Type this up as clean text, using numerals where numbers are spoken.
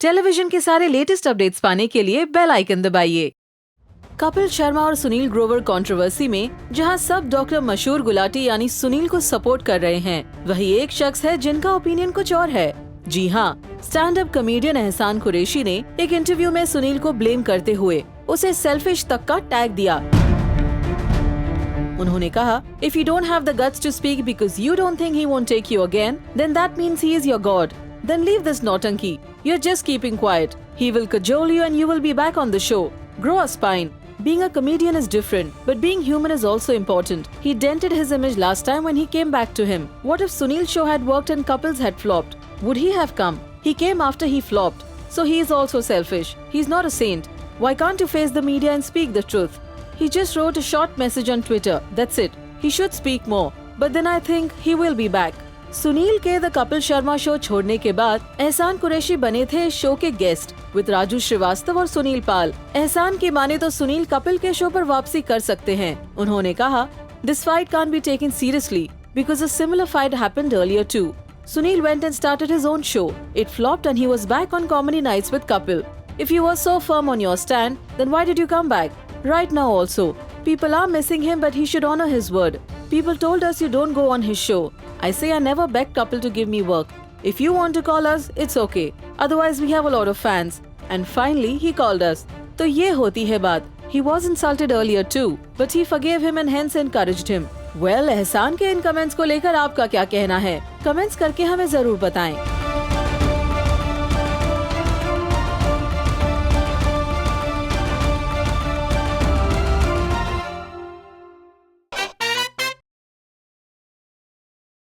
Television के सारे latest updates पाने के लिए बेल आइकन दबाइए। कपिल शर्मा और सुनील ग्रोवर कंट्रोवर्सी में जहां सब डॉक्टर मशहूर गुलाटी यानी सुनील को सपोर्ट कर रहे हैं, वही एक शख्स है जिनका ओपिनियन कुछ और है। जी हाँ, स्टैंड अप कॉमेडियन एहसान कुरैशी ने एक इंटरव्यू में सुनील को ब्लेम करते हुए उसे सेल्फिश तक का टैग दिया। उन्होंने कहा, if you don't have the guts to speak because you don't think he won't take you again, then that means he is your god. Then leave this nautanki. You're just keeping quiet. He will cajole you and you will be back on the show. Grow a spine. Being a comedian is different, but being human is also important. He dented his image last time when he came back to him. What if Sunil's show had worked and Kapil's had flopped? Would he have come? He came after he flopped. So he is also selfish. He's not a saint. Why can't you face the media and speak the truth? He just wrote a short message on Twitter. That's it. He should speak more. But then I think he will be back. Sunil के the Kapil Sharma show छोड़ने के बाद एहसान कुरैशी बने थे show के guest with Raju Srivastava और सुनील पाल। एहसान की माने तो सुनील कपिल के शो पर वापसी कर सकते हैं। उन्होंने कहा, this fight can't be taken seriously because a similar fight happened earlier too. Sunil went and started his own show. It flopped and he was back on Comedy Nights with Kapil. If you were so firm on your stand, then why did you come back? Right now also, people are missing him but he should honor his word. People told us you don't go on his show. I say I never begged Kapil to give me work. If you want to call us, it's okay. Otherwise we have a lot of fans. And finally he called us. तो ये होती है बात. He was insulted earlier too, but he forgave him and hence encouraged him. Well, एहसान के इन comments को लेकर आपका क्या कहना है? कमेंट्स करके हमें जरूर बताएं।